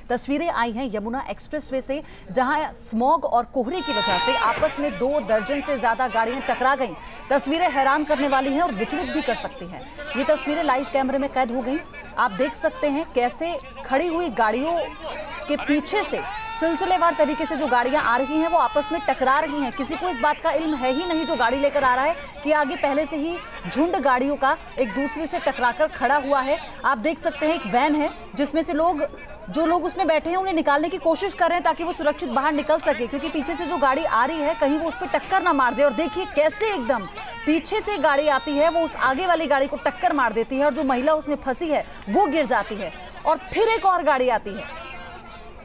तस्वीरें आई हैं यमुना एक्सप्रेसवे से, जहां स्मॉग और कोहरे की वजह से आपस में 2 दर्जन से ज्यादा गाड़ियां टकरा गईं। तस्वीरें हैरान करने वाली हैं और विचलित भी कर सकती हैं। ये तस्वीरें लाइव कैमरे में कैद हो गई। आप देख सकते हैं कैसे खड़ी हुई गाड़ियों के पीछे से सिलसिलेवार तरीके से जो गाड़ियां आ रही हैं वो आपस में टकरा रही हैं। किसी को इस बात का इल्म है ही नहीं जो गाड़ी लेकर आ रहा है कि आगे पहले से ही झुंड गाड़ियों का एक दूसरे से टकराकर खड़ा हुआ है। आप देख सकते हैं एक वैन है जिसमें से जो लोग उसमें बैठे हैं उन्हें निकालने की कोशिश कर रहे हैं ताकि वो सुरक्षित बाहर निकल सके, क्योंकि पीछे से जो गाड़ी आ रही है कहीं वो उस पर टक्कर ना मार दे। और देखिए कैसे एकदम पीछे से गाड़ी आती है, वो उस आगे वाली गाड़ी को टक्कर मार देती है और जो महिला उसमें फंसी है वो गिर जाती है और फिर एक और गाड़ी आती है।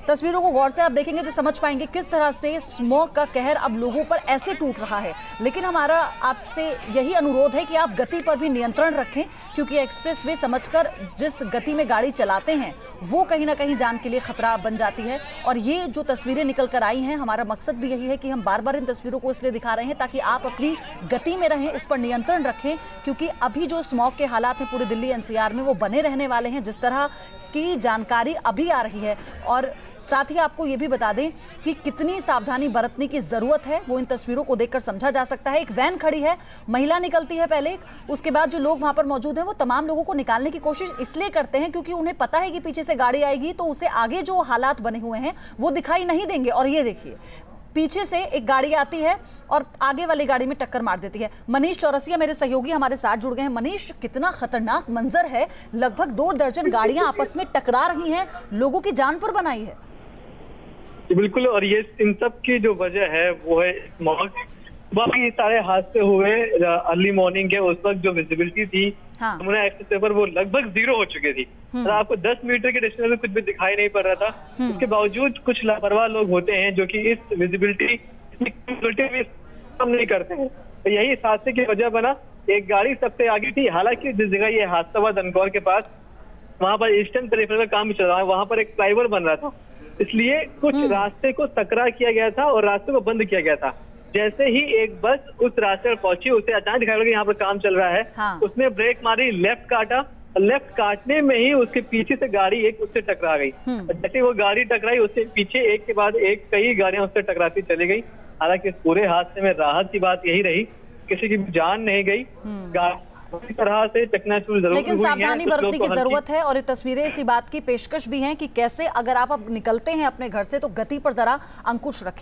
तस्वीरों को गौर से आप देखेंगे तो समझ पाएंगे किस तरह से स्मॉग का कहर अब लोगों पर ऐसे टूट रहा है। लेकिन हमारा आपसे यही अनुरोध है कि आप गति पर भी नियंत्रण रखें, क्योंकि एक्सप्रेसवे समझकर जिस गति में गाड़ी चलाते हैं वो कहीं ना कहीं जान के लिए खतरा बन जाती है। और ये जो तस्वीरें निकल कर आई हैं, हमारा मकसद भी यही है कि हम बार बार इन तस्वीरों को इसलिए दिखा रहे हैं ताकि आप अपनी गति में रहें, उस पर नियंत्रण रखें, क्योंकि अभी जो स्मॉग के हालात हैं पूरे दिल्ली एनसीआर में वो बने रहने वाले हैं जिस तरह की जानकारी अभी आ रही है। और साथ ही आपको ये भी बता दें कि कितनी सावधानी बरतने की जरूरत है वो इन तस्वीरों को देखकर समझा जा सकता है। एक वैन खड़ी है, महिला निकलती है पहले, उसके बाद जो लोग वहां पर मौजूद हैं वो तमाम लोगों को निकालने की कोशिश इसलिए करते हैं क्योंकि उन्हें पता है कि पीछे से गाड़ी आएगी तो उसे आगे जो हालात बने हुए हैं वो दिखाई नहीं देंगे। और ये देखिए पीछे से एक गाड़ी आती है और आगे वाली गाड़ी में टक्कर मार देती है। मनीष चौरसिया मेरे सहयोगी हमारे साथ जुड़ गए हैं। मनीष, कितना खतरनाक मंजर है, लगभग 2 दर्जन गाड़ियां आपस में टकरा रही हैं, लोगों की जान पर बनाई है। बिल्कुल, और ये इन सब की जो वजह है वो है स्मॉग। बाकी सारे हादसे हुए अर्ली मॉर्निंग के, उस वक्त जो विजिबिलिटी थी यमुना एक्सप्रेसवे पर वो लगभग 0 हो चुकी थी। आपको 10 मीटर के डिस्टेंस में कुछ भी दिखाई नहीं पड़ रहा था। उसके बावजूद कुछ लापरवाह लोग होते हैं जो कि इस विजिबिलिटी भी कम नहीं करते हैं। तो यही इस हादसे की वजह बना। एक गाड़ी सबसे आगे थी, हालांकि जिस जगह ये हादसा हुआ दनकौर के पास, वहां पर ईस्टर्न पेरिफेरल का काम चल रहा है, वहां पर एक फ्लाईओवर बन रहा था, इसलिए कुछ रास्ते को सकरा किया गया था और रास्ते को बंद किया गया था। जैसे ही एक बस उस रास्ते पर पहुंची, उसे अचानक दिखाई पड़ा कि यहाँ पर काम चल रहा है। उसने ब्रेक मारी, लेफ्ट काटा, लेफ्ट काटने में ही उसके पीछे से गाड़ी एक उससे टकरा गई। जैसे वो गाड़ी टकराई, उससे पीछे एक के बाद एक कई गाड़ियां उससे टकराती चली गई। हालांकि इस पूरे हादसे में राहत की बात यही रही, किसी की जान नहीं गई, उसी तरह से चकनाचूर जरूर, लेकिन सावधानी बरतने की जरूरत है। और ये तस्वीरें इसी बात की पेशकश भी हैं कि कैसे अगर आप अब निकलते हैं अपने घर से तो गति पर जरा अंकुश रखें।